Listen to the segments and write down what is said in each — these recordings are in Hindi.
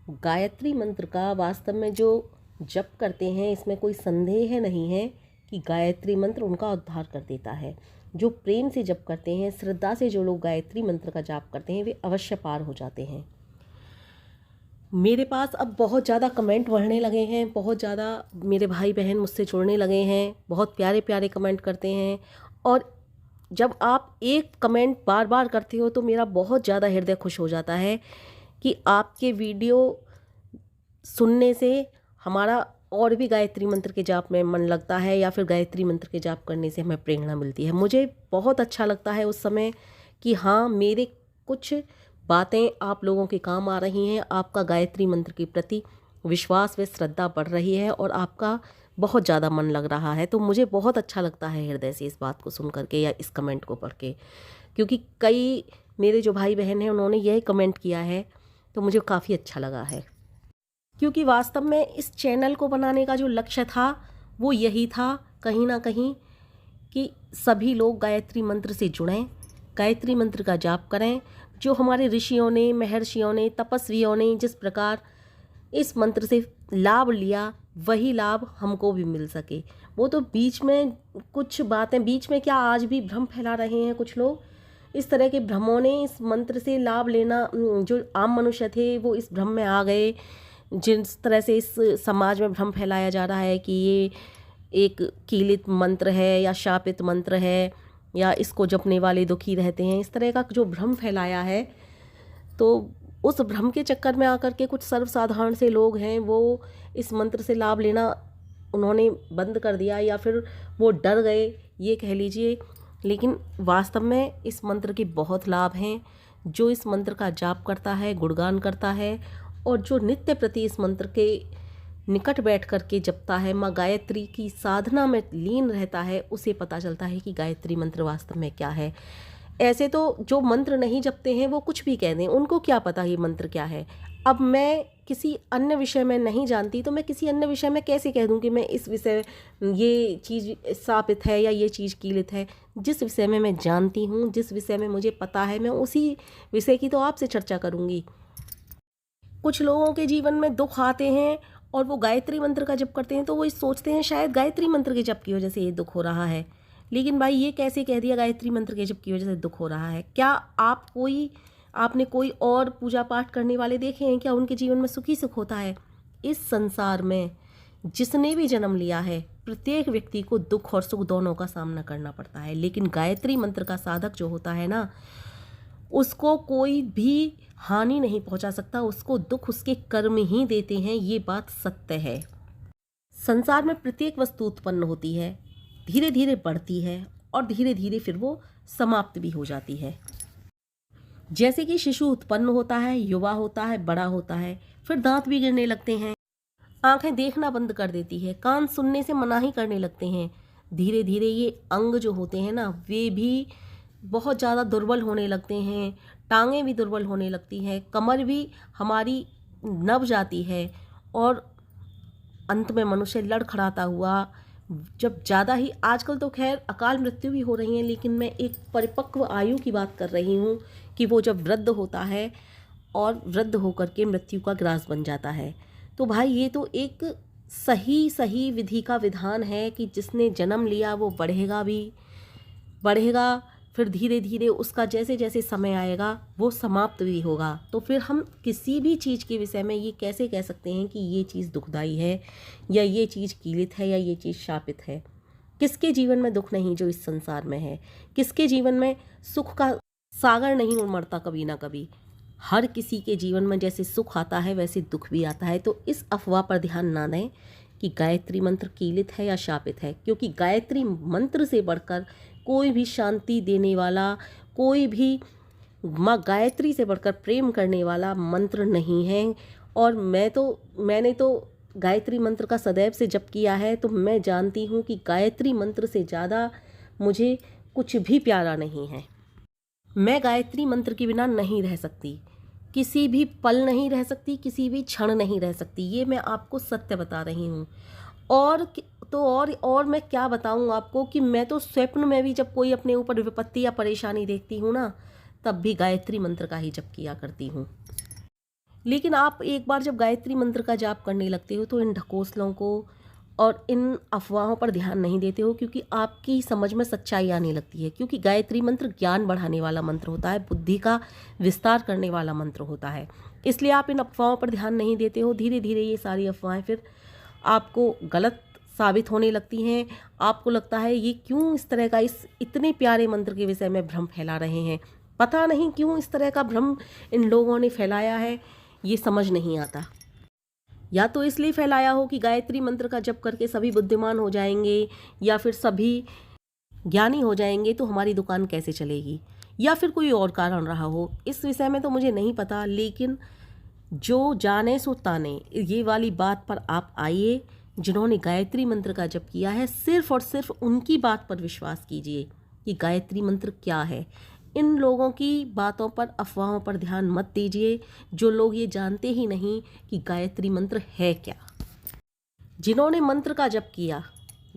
गायत्री मंत्र का वास्तव में जो जप करते हैं, इसमें कोई संदेह नहीं है कि गायत्री मंत्र उनका उद्धार कर देता है। जो प्रेम से जप करते हैं, श्रद्धा से जो लोग गायत्री मंत्र का जाप करते हैं, वे अवश्य पार हो जाते हैं। मेरे पास अब बहुत ज़्यादा कमेंट बढ़ने लगे हैं, बहुत ज़्यादा मेरे भाई बहन मुझसे जुड़ने लगे हैं, बहुत प्यारे प्यारे कमेंट करते हैं। और जब आप एक कमेंट बार बार करते हो तो मेरा बहुत ज़्यादा हृदय खुश हो जाता है कि आपके वीडियो सुनने से हमारा और भी गायत्री मंत्र के जाप में मन लगता है, या फिर गायत्री मंत्र के जाप करने से हमें प्रेरणा मिलती है। मुझे बहुत अच्छा लगता है उस समय कि हाँ, मेरे कुछ बातें आप लोगों के काम आ रही हैं, आपका गायत्री मंत्र के प्रति विश्वास व श्रद्धा बढ़ रही है और आपका बहुत ज़्यादा मन लग रहा है। तो मुझे बहुत अच्छा लगता है हृदय से इस बात को सुन करके या इस कमेंट को पढ़ के, क्योंकि कई मेरे जो भाई बहन हैं उन्होंने यही कमेंट किया है, तो मुझे काफ़ी अच्छा लगा है। क्योंकि वास्तव में इस चैनल को बनाने का जो लक्ष्य था वो यही था, कहीं ना कहीं, कि सभी लोग गायत्री मंत्र से जुड़ें, गायत्री मंत्र का जाप करें। जो हमारे ऋषियों ने, महर्षियों ने, तपस्वियों ने जिस प्रकार इस मंत्र से लाभ लिया, वही लाभ हमको भी मिल सके। वो तो बीच में कुछ बातें, बीच में क्या, आज भी भ्रम फैला रहे हैं कुछ लोग। इस तरह के भ्रमों ने इस मंत्र से लाभ लेना, जो आम मनुष्य थे वो इस भ्रम में आ गए। जिस तरह से इस समाज में भ्रम फैलाया जा रहा है कि ये एक कीलित मंत्र है या शापित मंत्र है, या इसको जपने वाले दुखी रहते हैं, इस तरह का जो भ्रम फैलाया है, तो उस भ्रम के चक्कर में आकर के कुछ सर्वसाधारण से लोग हैं, वो इस मंत्र से लाभ लेना उन्होंने बंद कर दिया, या फिर वो डर गए, ये कह लीजिए। लेकिन वास्तव में इस मंत्र के बहुत लाभ हैं। जो इस मंत्र का जाप करता है, गुणगान करता है, और जो नित्य प्रति इस मंत्र के निकट बैठ कर के जपता है, माँ गायत्री की साधना में लीन रहता है, उसे पता चलता है कि गायत्री मंत्र वास्तव में क्या है। ऐसे तो जो मंत्र नहीं जपते हैं वो कुछ भी कह दें, उनको क्या पता ये मंत्र क्या है। अब मैं किसी अन्य विषय में नहीं जानती, तो मैं किसी अन्य विषय में कैसे कह दूं कि मैं इस विषय, ये चीज़ शापित है या ये चीज़ कीलित है। जिस विषय में मैं जानती हूँ, जिस विषय में मुझे पता है, मैं उसी विषय की तो आपसे चर्चा करूँगी। कुछ लोगों के जीवन में दुख आते हैं और वो गायत्री मंत्र का जप करते हैं, तो वो सोचते हैं शायद गायत्री मंत्र के जप की वजह से ये दुख हो रहा है। लेकिन भाई, ये कैसे कह दिया गायत्री मंत्र के जप की वजह से दुख हो रहा है? क्या आपने कोई और पूजा पाठ करने वाले देखे हैं क्या? उनके जीवन में सुखी सुख होता है? इस संसार में जिसने भी जन्म लिया है, प्रत्येक व्यक्ति को दुख और सुख दोनों का सामना करना पड़ता है। लेकिन गायत्री मंत्र का साधक जो होता है ना, उसको कोई भी हानि नहीं पहुंचा सकता, उसको दुख उसके कर्म ही देते हैं। ये बात सत्य है। संसार में प्रत्येक वस्तु उत्पन्न होती है, धीरे धीरे बढ़ती है, और धीरे धीरे फिर वो समाप्त भी हो जाती है। जैसे कि शिशु उत्पन्न होता है, युवा होता है, बड़ा होता है, फिर दांत भी गिरने लगते हैं, आंखें देखना बंद कर देती है, कान सुनने से मनाही करने लगते हैं। धीरे धीरे ये अंग जो होते हैं ना, वे भी बहुत ज़्यादा दुर्बल होने लगते हैं, टांगें भी दुर्बल होने लगती हैं, कमर भी हमारी नब जाती है, और अंत में मनुष्य लड़खड़ाता हुआ, जब ज़्यादा ही, आजकल तो खैर अकाल मृत्यु भी हो रही है, लेकिन मैं एक परिपक्व आयु की बात कर रही हूँ कि वो जब वृद्ध होता है और वृद्ध होकर के मृत्यु का ग्रास बन जाता है। तो भाई, ये तो एक सही विधि का विधान है कि जिसने जन्म लिया वो बढ़ेगा, फिर धीरे धीरे उसका जैसे जैसे समय आएगा वो समाप्त भी होगा। तो फिर हम किसी भी चीज़ के विषय में ये कैसे कह सकते हैं कि ये चीज़ दुखदाई है, या ये चीज़ कीलित है, या ये चीज़ शापित है? किसके जीवन में दुख नहीं जो इस संसार में है? किसके जीवन में सुख का सागर नहीं उमड़ता कभी ना कभी? हर किसी के जीवन में जैसे सुख आता है वैसे दुख भी आता है। तो इस अफवाह पर ध्यान ना दें कि गायत्री मंत्र कीलित है या शापित है, क्योंकि गायत्री मंत्र से बढ़कर कोई भी शांति देने वाला, कोई भी माँ गायत्री से बढ़कर प्रेम करने वाला मंत्र नहीं है। और मैंने तो गायत्री मंत्र का सदैव से जप किया है, तो मैं जानती हूँ कि गायत्री मंत्र से ज़्यादा मुझे कुछ भी प्यारा नहीं है। मैं गायत्री मंत्र के बिना नहीं रह सकती, किसी भी पल नहीं रह सकती, किसी भी क्षण नहीं रह सकती। ये मैं आपको सत्य बता रही हूँ। और मैं क्या बताऊँ आपको कि मैं तो स्वप्न में भी जब कोई अपने ऊपर विपत्ति या परेशानी देखती हूँ ना, तब भी गायत्री मंत्र का ही जप किया करती हूँ। लेकिन आप एक बार जब गायत्री मंत्र का जाप करने लगते हो तो इन ढकोसलों को और इन अफवाहों पर ध्यान नहीं देते हो, क्योंकि आपकी समझ में सच्चाई आने लगती है। क्योंकि गायत्री मंत्र ज्ञान बढ़ाने वाला मंत्र होता है, बुद्धि का विस्तार करने वाला मंत्र होता है, इसलिए आप इन अफवाहों पर ध्यान नहीं देते हो। धीरे धीरे ये सारी अफवाहें फिर आपको गलत साबित होने लगती हैं। आपको लगता है ये क्यों इस तरह का इस इतने प्यारे मंत्र के विषय में भ्रम फैला रहे हैं, पता नहीं क्यों इस तरह का भ्रम इन लोगों ने फैलाया है, ये समझ नहीं आता। या तो इसलिए फैलाया हो कि गायत्री मंत्र का जप करके सभी बुद्धिमान हो जाएंगे, या फिर सभी ज्ञानी हो जाएंगे, तो हमारी दुकान कैसे चलेगी, या फिर कोई और कारण रहा हो। इस विषय में तो मुझे नहीं पता, लेकिन जो जाने सो ताने, ये वाली बात पर आप आइए। जिन्होंने गायत्री मंत्र का जप किया है, सिर्फ और सिर्फ उनकी बात पर विश्वास कीजिए कि गायत्री मंत्र क्या है। इन लोगों की बातों पर, अफवाहों पर ध्यान मत दीजिए, जो लोग ये जानते ही नहीं कि गायत्री मंत्र है क्या। जिन्होंने मंत्र का जप किया,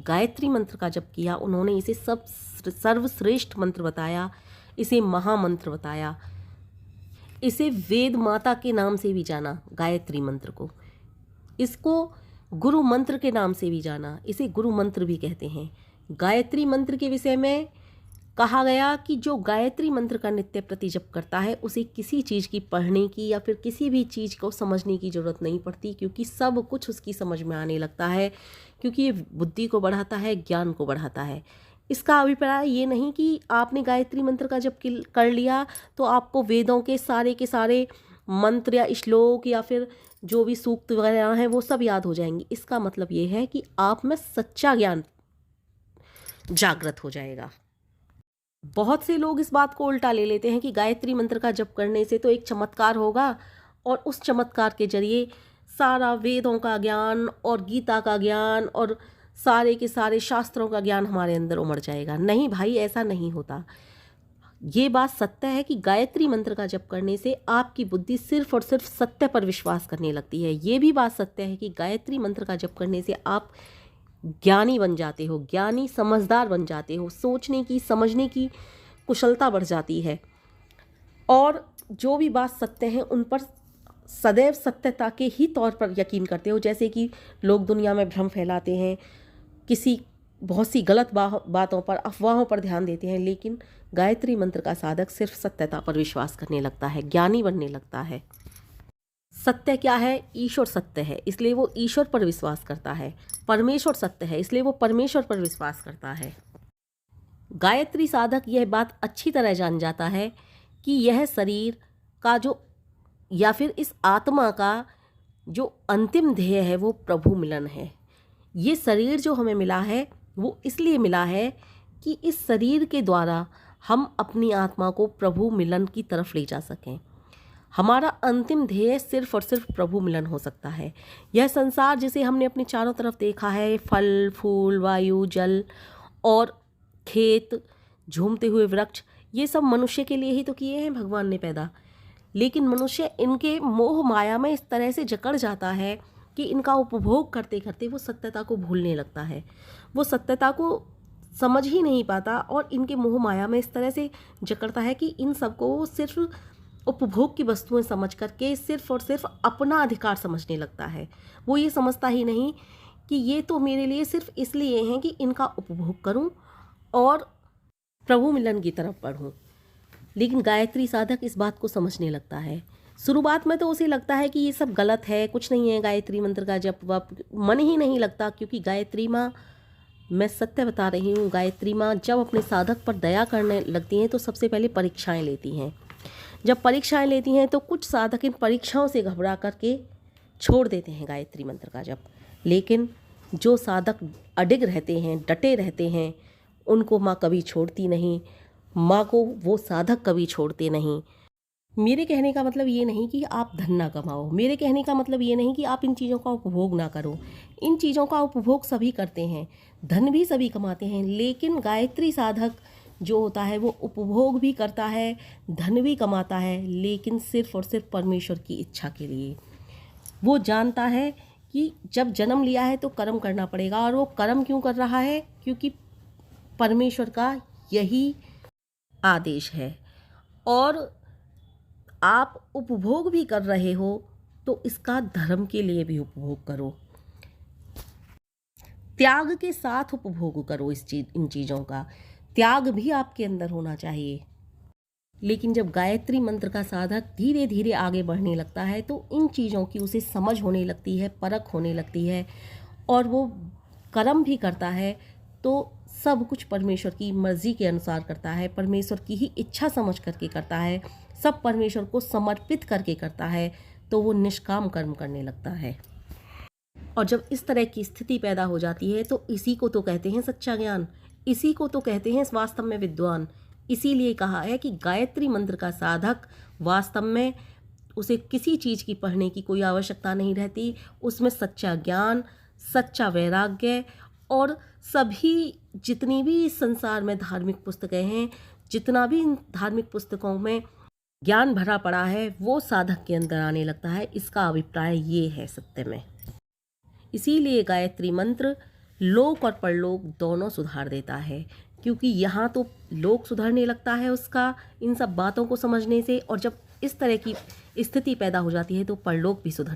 गायत्री मंत्र का जप किया, उन्होंने इसे सर्वश्रेष्ठ मंत्र बताया, इसे महामंत्र बताया, इसे वेद माता के नाम से भी जाना गायत्री मंत्र को, इसको गुरु मंत्र के नाम से भी जाना, इसे गुरु मंत्र भी कहते हैं। गायत्री मंत्र के विषय में कहा गया कि जो गायत्री मंत्र का नित्य प्रति जप करता है, उसे किसी चीज़ की पढ़ने की या फिर किसी भी चीज़ को समझने की ज़रूरत नहीं पड़ती, क्योंकि सब कुछ उसकी समझ में आने लगता है, क्योंकि ये बुद्धि को बढ़ाता है, ज्ञान को बढ़ाता है। इसका अभिप्राय ये नहीं कि आपने गायत्री मंत्र का जप कर लिया तो आपको वेदों के सारे मंत्र या श्लोक या फिर जो भी सूक्त वगैरह हैं वो सब याद हो जाएंगे। इसका मतलब ये है कि आप में सच्चा ज्ञान जागृत हो जाएगा। बहुत से लोग इस बात को उल्टा ले लेते हैं कि गायत्री मंत्र का जप करने से तो एक चमत्कार होगा और उस चमत्कार के जरिए सारा वेदों का ज्ञान और गीता का ज्ञान और सारे के सारे शास्त्रों का ज्ञान हमारे अंदर उमड़ जाएगा। नहीं भाई, ऐसा नहीं होता। ये बात सत्य है कि गायत्री मंत्र का जप करने से आपकी बुद्धि सिर्फ और सिर्फ सत्य पर विश्वास करने लगती है। ये भी बात सत्य है कि गायत्री मंत्र का जप करने से आप ज्ञानी बन जाते हो, ज्ञानी समझदार बन जाते हो, सोचने की समझने की कुशलता बढ़ जाती है, और जो भी बात सत्य है उन पर सदैव सत्यता के ही तौर पर यकीन करते हो। जैसे कि लोग दुनिया में भ्रम फैलाते हैं, किसी बहुत सी गलत बातों पर, अफवाहों पर ध्यान देते हैं, लेकिन गायत्री मंत्र का साधक सिर्फ सत्यता पर विश्वास करने लगता है, ज्ञानी बनने लगता है। सत्य क्या है? ईश्वर सत्य है, इसलिए वो ईश्वर पर विश्वास करता है। परमेश्वर सत्य है, इसलिए वो परमेश्वर पर विश्वास करता है। गायत्री साधक यह बात अच्छी तरह जान जाता है कि यह शरीर का जो, या फिर इस आत्मा का जो अंतिम ध्येय है वो प्रभु मिलन है। ये शरीर जो हमें मिला है वो इसलिए मिला है कि इस शरीर के द्वारा हम अपनी आत्मा को प्रभु मिलन की तरफ ले जा सकें। हमारा अंतिम ध्येय सिर्फ और सिर्फ प्रभु मिलन हो सकता है। यह संसार जिसे हमने अपने चारों तरफ देखा है, फल फूल, वायु, जल और खेत, झूमते हुए वृक्ष, ये सब मनुष्य के लिए ही तो किए हैं भगवान ने पैदा। लेकिन मनुष्य इनके मोह माया में इस तरह से जकड़ जाता है कि इनका उपभोग करते करते वो सत्यता को भूलने लगता है, वो सत्यता को समझ ही नहीं पाता और इनके मोह माया में इस तरह से जकड़ता है कि इन सबको वो सिर्फ उपभोग की वस्तुएं समझ करके सिर्फ और सिर्फ अपना अधिकार समझने लगता है। वो ये समझता ही नहीं कि ये तो मेरे लिए सिर्फ इसलिए हैं कि इनका उपभोग करूं और प्रभु मिलन की तरफ बढ़ूं। लेकिन गायत्री साधक इस बात को समझने लगता है। शुरुआत में तो उसे लगता है कि ये सब गलत है, कुछ नहीं है गायत्री मंत्र का जप वप, मन ही नहीं लगता, क्योंकि गायत्री माँ, मैं सत्य बता रही हूँ, गायत्री माँ जब अपने साधक पर दया करने लगती हैं तो सबसे पहले परीक्षाएं लेती हैं। जब परीक्षाएं लेती हैं तो कुछ साधक इन परीक्षाओं से घबरा करके छोड़ देते हैं गायत्री मंत्र का जप, लेकिन जो साधक अडिग रहते हैं, डटे रहते हैं, उनको माँ कभी छोड़ती नहीं, माँ को वो साधक कभी छोड़ते नहीं। मेरे कहने का मतलब ये नहीं कि आप धन ना कमाओ, मेरे कहने का मतलब ये नहीं कि आप इन चीज़ों का उपभोग ना करो। इन चीज़ों का उपभोग सभी करते हैं, धन भी सभी कमाते हैं, लेकिन गायत्री साधक जो होता है वो उपभोग भी करता है, धन भी कमाता है, लेकिन सिर्फ और सिर्फ परमेश्वर की इच्छा के लिए। वो जानता है कि जब जन्म लिया है तो कर्म करना पड़ेगा, और वो कर्म क्यों कर रहा है? क्योंकि परमेश्वर का यही आदेश है। और आप उपभोग भी कर रहे हो तो इसका धर्म के लिए भी उपभोग करो, त्याग के साथ उपभोग करो इन चीज़ों का। त्याग भी आपके अंदर होना चाहिए। लेकिन जब गायत्री मंत्र का साधक धीरे धीरे आगे बढ़ने लगता है तो इन चीज़ों की उसे समझ होने लगती है, परख होने लगती है, और वो कर्म भी करता है तो सब कुछ परमेश्वर की मर्जी के अनुसार करता है, परमेश्वर की ही इच्छा समझ करके करता है, सब परमेश्वर को समर्पित करके करता है, तो वो निष्काम कर्म करने लगता है। और जब इस तरह की स्थिति पैदा हो जाती है तो इसी को तो कहते हैं सच्चा ज्ञान, इसी को तो कहते हैं वास्तव में विद्वान। इसीलिए कहा है कि गायत्री मंत्र का साधक वास्तव में उसे किसी चीज़ की पढ़ने की कोई आवश्यकता नहीं रहती, उसमें सच्चा ज्ञान, सच्चा वैराग्य और सभी जितनी भी इस संसार में धार्मिक पुस्तकें हैं, जितना भी इन धार्मिक पुस्तकों में ज्ञान भरा पड़ा है वो साधक के अंदर आने लगता है। इसका अभिप्राय ये है सत्य में। इसीलिए गायत्री मंत्र लोक और परलोक दोनों सुधार देता है, क्योंकि यहाँ तो लोक सुधरने लगता है उसका इन सब बातों को समझने से, और जब इस तरह की स्थिति पैदा हो जाती है तो परलोक भी सुधर जाता है।